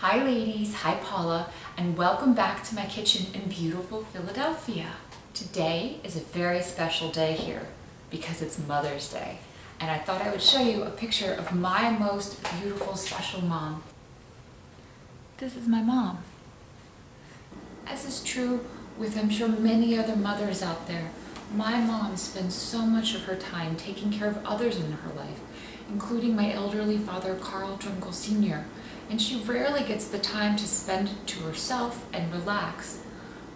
Hi ladies, hi Paula, and welcome back to my kitchen in beautiful Philadelphia. Today is a very special day here because it's Mother's Day, and I thought I would show you a picture of my most beautiful, special mom. This is my mom. As is true with, I'm sure, many other mothers out there, my mom spends so much of her time taking care of others in her life, including my elderly father, Carl Drumgoole Sr., and she rarely gets the time to spend to herself and relax.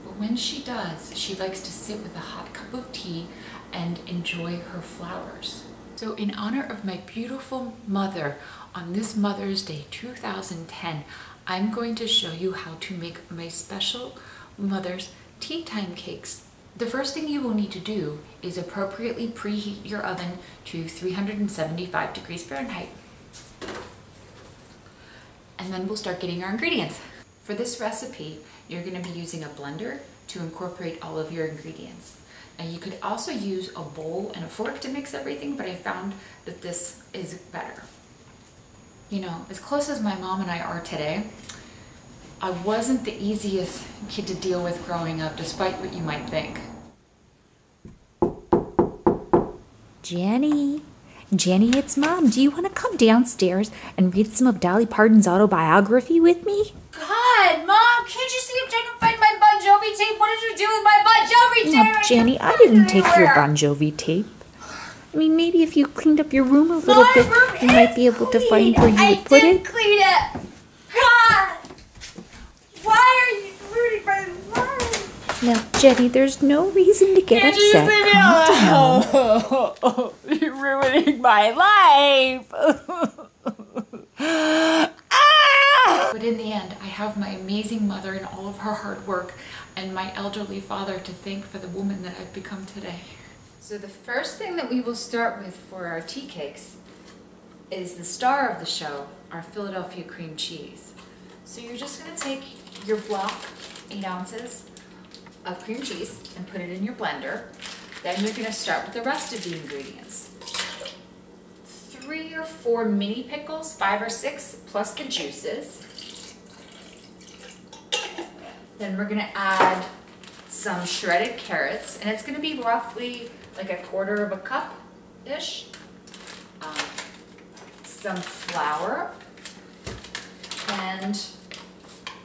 But when she does, she likes to sit with a hot cup of tea and enjoy her flowers. So in honor of my beautiful mother, on this Mother's Day 2010, I'm going to show you how to make my special mother's tea time cakes. The first thing you will need to do is appropriately preheat your oven to 375 degrees Fahrenheit. And then we'll start getting our ingredients. For this recipe, you're going to be using a blender to incorporate all of your ingredients. Now you could also use a bowl and a fork to mix everything, but I found that this is better. You know, as close as my mom and I are today, I wasn't the easiest kid to deal with growing up, despite what you might think. Jenny, it's Mom. Do you want to come downstairs and read some of Dolly Parton's autobiography with me? God, Mom, can't you see if I can find my Bon Jovi tape? What did you do with my Bon Jovi tape? No, Jenny, I didn't take your Bon Jovi tape. I mean, maybe if you cleaned up your room a little bit, you might be able to find where you would put it. I did clean it. God, why are you ruining my life? Now, Jenny, there's no reason to get upset. Calm down. You're ruining my life. But in the end, I have my amazing mother and all of her hard work and my elderly father to thank for the woman that I've become today. So the first thing that we will start with for our tea cakes is the star of the show, our Philadelphia cream cheese. So you're just going to take your block, 8 ounces of cream cheese, and put it in your blender. Then you're going to start with the rest of the ingredients. 3 or 4 mini pickles, 5 or 6, plus the juices. Then we're going to add some shredded carrots, and it's going to be roughly like 1/4 cup-ish. Some flour, and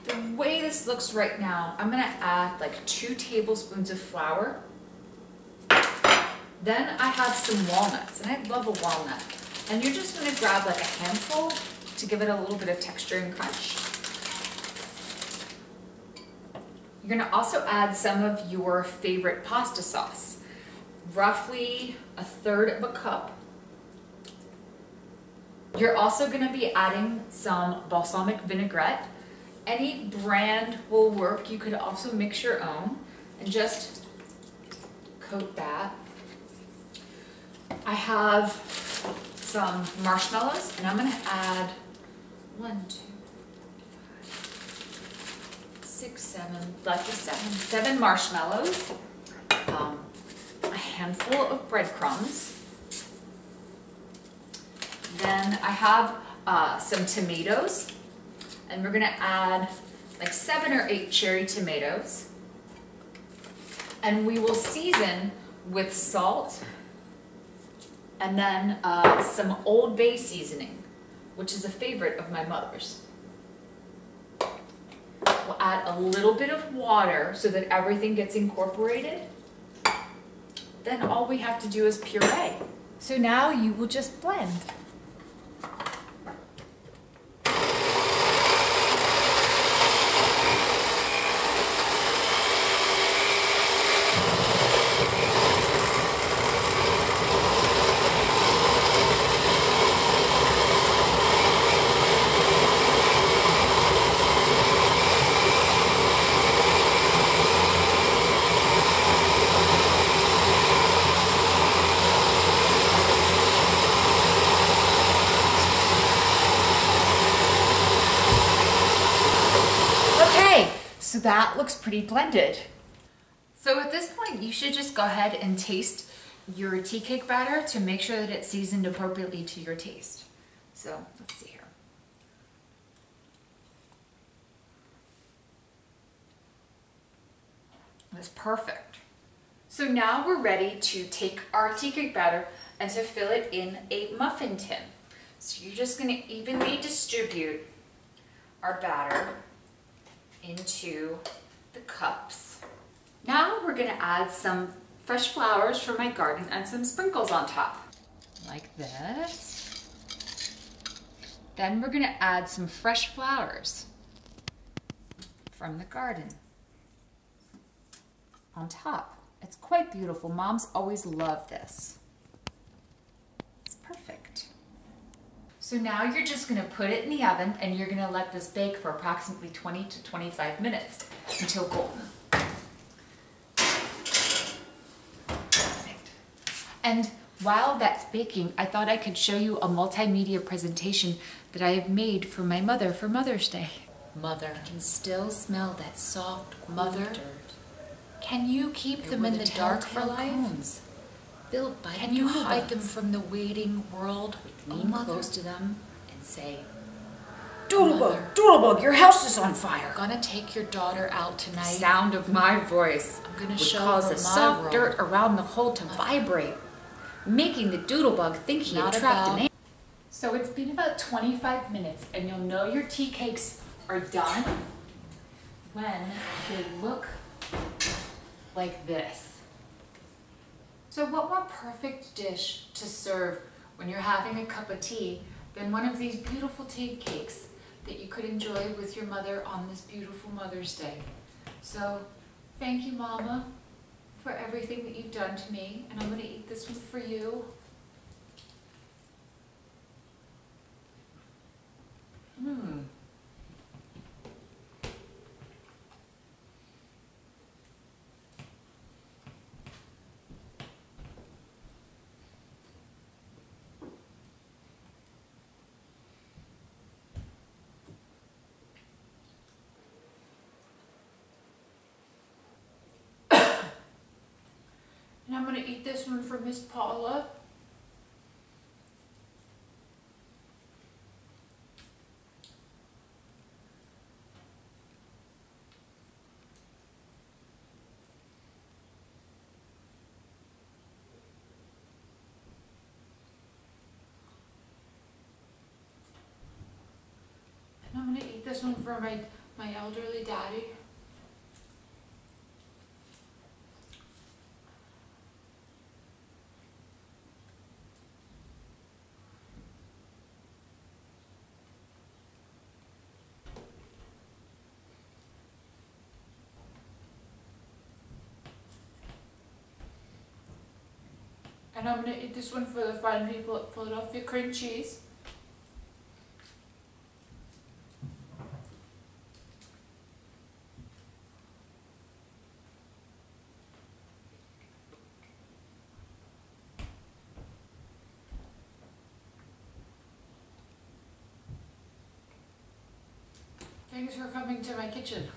the way this looks right now, I'm going to add like 2 tablespoons of flour. Then I have some walnuts, and I love a walnut. And you're just going to grab like a handful to give it a little bit of texture and crunch. You're going to also add some of your favorite pasta sauce, roughly 1/3 cup. You're also going to be adding some balsamic vinaigrette. Any brand will work. You could also mix your own and just coat that. I have some marshmallows, and I'm going to add 1, 2, 5, 6, 7, like 7 marshmallows, a handful of breadcrumbs. Then I have some tomatoes, and we're going to add like 7 or 8 cherry tomatoes. And we will season with salt and then some Old Bay seasoning, which is a favorite of my mother's. We'll add a little bit of water so that everything gets incorporated. Then all we have to do is puree. So now you will just blend. So that looks pretty blended. So at this point, you should just go ahead and taste your tea cake batter to make sure that it's seasoned appropriately to your taste. So let's see here. was perfect. So now we're ready to take our tea cake batter and to fill it in a muffin tin. So you're just going to evenly distribute our batter into the cups. Now we're going to add some fresh flowers from my garden and some sprinkles on top, like this. Then we're going to add some fresh flowers from the garden on top. It's quite beautiful. Moms always love this. It's perfect. So now you're just going to put it in the oven and you're going to let this bake for approximately 20 to 25 minutes until golden. Perfect. And while that's baking, I thought I could show you a multimedia presentation that I have made for my mother for Mother's Day. Mother. I can still smell that soft mother dirt. Can you keep them in the dark for life? Built by Can you hide them from the waiting world? Lean close to them and say, Doodlebug, Doodlebug, your house is on fire. I'm gonna take your daughter out tonight. The sound of my voice I'm gonna would show cause her the my soft world. dirt around the hole to vibrate, making the Doodlebug think he had Not trapped an about- ant. So it's been about 25 minutes and you'll know your tea cakes are done when they look like this. So what more perfect dish to serve when you're having a cup of tea than one of these beautiful tea cakes that you could enjoy with your mother on this beautiful Mother's Day. So thank you, Mama, for everything that you've done to me, and I'm gonna eat this one for you. And I'm going to eat this one for Miss Paula. And I'm going to eat this one for my elderly daddy. And I'm going to eat this one for the fine people at Philadelphia Cream Cheese. Thanks for coming to my kitchen.